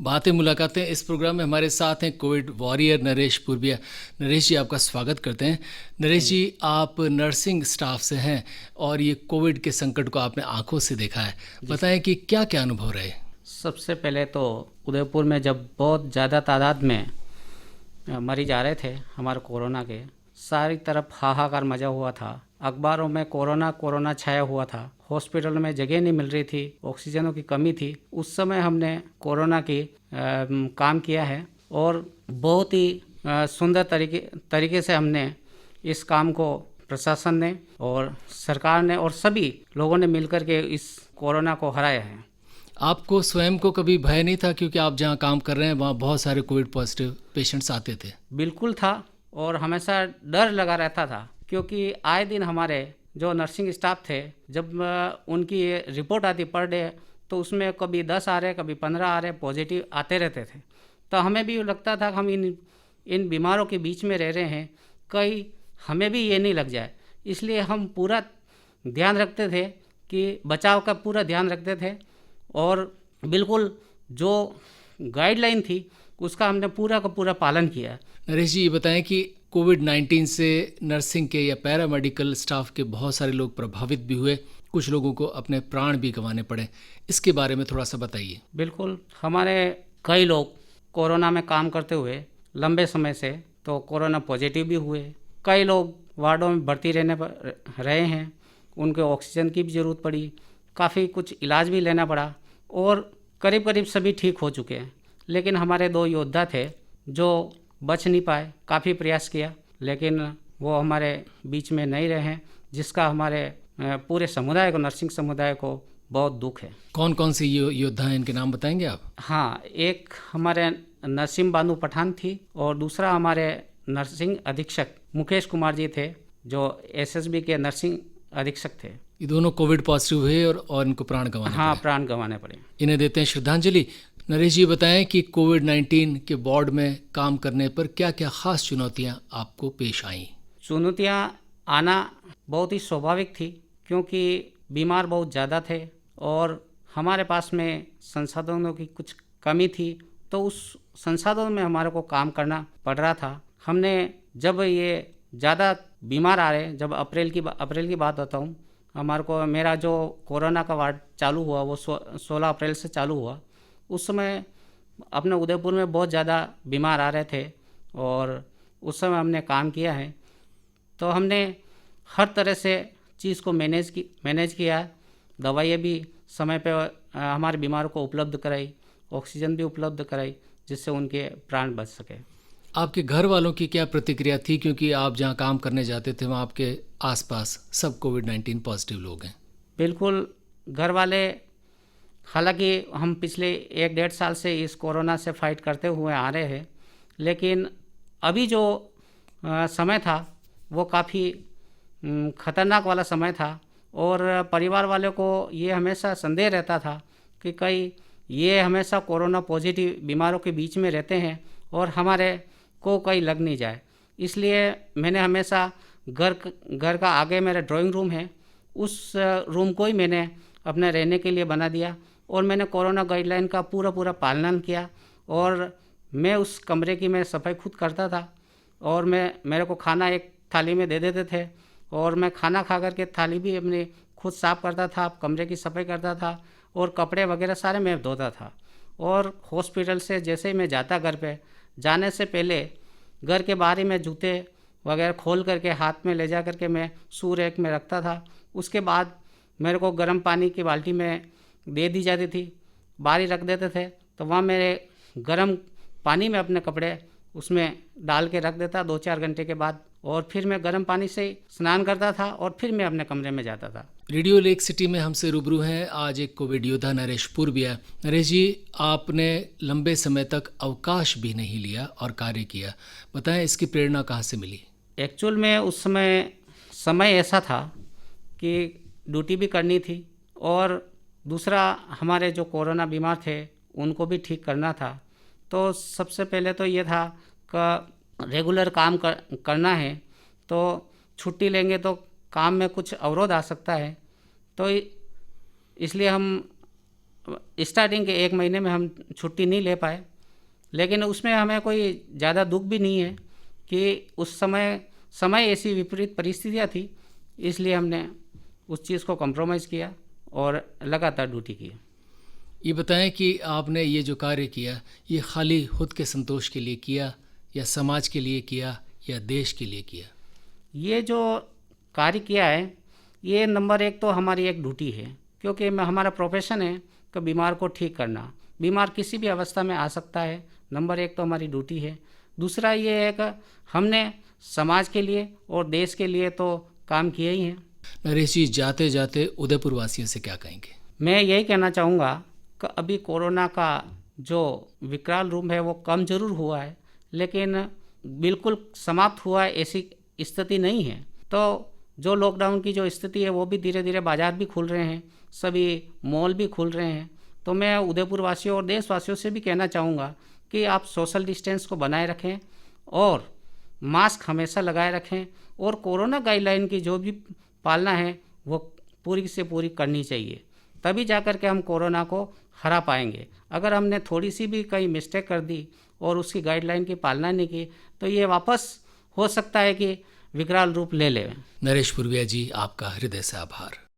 बातें मुलाकातें इस प्रोग्राम में हमारे साथ हैं कोविड वॉरियर नरेश पूर्विया। नरेश जी, आपका स्वागत करते हैं। नरेश जी, आप नर्सिंग स्टाफ से हैं और ये कोविड के संकट को आपने आंखों से देखा है। बताएं कि क्या क्या अनुभव रहे। सबसे पहले तो उदयपुर में जब बहुत ज़्यादा तादाद में मरीज आ रहे थे हमारे कोरोना के, सारी तरफ हाहाकार मचा हुआ था। अखबारों में कोरोना कोरोना छाया हुआ था। हॉस्पिटल में जगह नहीं मिल रही थी, ऑक्सीजनों की कमी थी। उस समय हमने कोरोना की काम किया है और बहुत ही सुंदर तरीके से हमने इस काम को प्रशासन ने और सरकार ने और सभी लोगों ने मिलकर के इस कोरोना को हराया है। आपको स्वयं को कभी भय नहीं था, क्योंकि आप जहाँ काम कर रहे हैं वहाँ बहुत सारे कोविड पॉजिटिव पेशेंट्स आते थे? बिल्कुल था और हमेशा डर लगा रहता था, क्योंकि आए दिन हमारे जो नर्सिंग स्टाफ थे, जब उनकी रिपोर्ट आती पर डे, तो उसमें कभी 10 आ रहे, कभी 15 आ रहे पॉजिटिव आते रहते थे। तो हमें भी लगता था कि हम इन बीमारों के बीच में रह रहे हैं, कहीं हमें भी ये नहीं लग जाए। इसलिए हम पूरा ध्यान रखते थे कि बचाव का पूरा ध्यान रखते थे और बिल्कुल जो गाइडलाइन थी उसका हमने पूरा का पूरा पालन किया। नरेश जी, ये बताएं कि कोविड-19 से नर्सिंग के या पैरामेडिकल स्टाफ के बहुत सारे लोग प्रभावित भी हुए, कुछ लोगों को अपने प्राण भी गंवाने पड़े। इसके बारे में थोड़ा सा बताइए। बिल्कुल, हमारे कई लोग कोरोना में काम करते हुए लंबे समय से तो कोरोना पॉजिटिव भी हुए। कई लोग वार्डों में भर्ती रहे हैं, उनको ऑक्सीजन की भी ज़रूरत पड़ी, काफ़ी कुछ इलाज भी लेना पड़ा और करीब करीब सभी ठीक हो चुके हैं। लेकिन हमारे 2 योद्धा थे जो बच नहीं पाए। काफ़ी प्रयास किया लेकिन वो हमारे बीच में नहीं रहे हैं, जिसका हमारे पूरे समुदाय को, नर्सिंग समुदाय को बहुत दुख है। कौन कौन से योद्धा हैं, इनके नाम बताएंगे आप? हाँ, एक हमारे नसीम बानू पठान थी और दूसरा हमारे नर्सिंग अधीक्षक मुकेश कुमार जी थे, जो एसएसबी के नर्सिंग अधीक्षक थे। ये दोनों कोविड पॉजिटिव हुए और इनको प्राण गंवाने हाँ, पड़े। प्राण गंवाने पड़े। इन्हें देते हैं श्रद्धांजलि। नरेश जी, बताएं कि कोविड-19 के वार्ड में काम करने पर क्या क्या खास चुनौतियां आपको पेश आईं? चुनौतियाँ आना बहुत ही स्वाभाविक थी, क्योंकि बीमार बहुत ज़्यादा थे और हमारे पास में संसाधनों की कुछ कमी थी, तो उस संसाधनों में हमारे को काम करना पड़ रहा था। हमने जब ये ज़्यादा बीमार आ रहे, जब अप्रैल की बात बताऊँ, हमारे को मेरा जो कोरोना का वार्ड चालू हुआ वो 16 अप्रैल से चालू हुआ। उस समय अपने उदयपुर में बहुत ज़्यादा बीमार आ रहे थे और उस समय हमने काम किया है। तो हमने हर तरह से चीज़ को मैनेज किया। दवाइयाँ भी समय पे हमारे बीमारों को उपलब्ध कराई, ऑक्सीजन भी उपलब्ध कराई, जिससे उनके प्राण बच सके। आपके घर वालों की क्या प्रतिक्रिया थी, क्योंकि आप जहां काम करने जाते थे वहां आपके आसपास सब कोविड-19 पॉजिटिव लोग हैं? बिल्कुल, घर वाले, हालांकि हम पिछले 1-1.5 साल से इस कोरोना से फाइट करते हुए आ रहे हैं, लेकिन अभी जो समय था वो काफ़ी ख़तरनाक वाला समय था और परिवार वालों को ये हमेशा संदेह रहता था कि कहीं ये हमेशा कोरोना पॉजिटिव बीमारों के बीच में रहते हैं और हमारे को कहीं लग नहीं जाए। इसलिए मैंने हमेशा घर का आगे मेरा ड्राइंग रूम है, उस रूम को ही मैंने अपने रहने के लिए बना दिया और मैंने कोरोना गाइडलाइन का पूरा पालन किया और मैं उस कमरे की मैं सफाई खुद करता था और मेरे को खाना एक थाली में दे देते थे और मैं खाना खा कर के थाली भी अपनी खुद साफ़ करता था, कमरे की सफाई करता था और कपड़े वगैरह सारे मैं धोता था। और हॉस्पिटल से जैसे ही मैं जाता घर पे, जाने से पहले घर के बाहर ही मैं जूते वगैरह खोल करके हाथ में ले जा करके मैं शू रैक में रखता था। उसके बाद मेरे को गर्म पानी की बाल्टी में दे दी जाती थी, बाहर ही रख देते थे, तो वहाँ मेरे गर्म पानी में अपने कपड़े उसमें डाल के रख देता 2-4 घंटे के बाद, और फिर मैं गर्म पानी से स्नान करता था और फिर मैं अपने कमरे में जाता था। रेडियो लेक सिटी में हमसे रूबरू हैं आज एक कोविड योद्धा नरेश पूर्विया। नरेश जी, आपने लंबे समय तक अवकाश भी नहीं लिया और कार्य किया। बताएं, इसकी प्रेरणा कहाँ से मिली? एक्चुअल में उस समय ऐसा था कि ड्यूटी भी करनी थी और दूसरा हमारे जो कोरोना बीमार थे उनको भी ठीक करना था। तो सबसे पहले तो ये था कि रेगुलर काम करना है, तो छुट्टी लेंगे तो काम में कुछ अवरोध आ सकता है। तो इसलिए हम स्टार्टिंग के 1 महीने में हम छुट्टी नहीं ले पाए, लेकिन उसमें हमें कोई ज़्यादा दुख भी नहीं है कि उस समय ऐसी विपरीत परिस्थितियाँ थी, इसलिए हमने उस चीज़ को कॉम्प्रोमाइज़ किया और लगातार ड्यूटी की। ये बताएं कि आपने ये जो कार्य किया, ये खाली खुद के संतोष के लिए किया या समाज के लिए किया या देश के लिए किया? ये जो कार्य किया है, ये नंबर 1 तो हमारी एक ड्यूटी है, क्योंकि हमारा प्रोफेशन है कि बीमार को ठीक करना। बीमार किसी भी अवस्था में आ सकता है, नंबर 1 तो हमारी ड्यूटी है। दूसरा ये है कि हमने समाज के लिए और देश के लिए तो काम किया ही है। नरेश जी, जाते जाते उदयपुर वासियों से क्या कहेंगे? मैं यही कहना चाहूँगा कि अभी कोरोना का जो विकराल रूप है वो कम जरूर हुआ है, लेकिन बिल्कुल समाप्त हुआ है ऐसी स्थिति नहीं है। तो जो लॉकडाउन की जो स्थिति है वो भी धीरे धीरे बाज़ार भी खुल रहे हैं, सभी मॉल भी खुल रहे हैं। तो मैं उदयपुर वासियों और देशवासियों से भी कहना चाहूँगा कि आप सोशल डिस्टेंस को बनाए रखें और मास्क हमेशा लगाए रखें, और कोरोना गाइडलाइन की जो भी पालना है वो पूरी से पूरी करनी चाहिए, तभी जाकर के हम कोरोना को हरा पाएंगे। अगर हमने थोड़ी सी भी कहीं मिस्टेक कर दी और उसकी गाइडलाइन की पालना नहीं की तो ये वापस हो सकता है कि विकराल रूप ले ले। नरेश पूर्विया जी, आपका हृदय से आभार।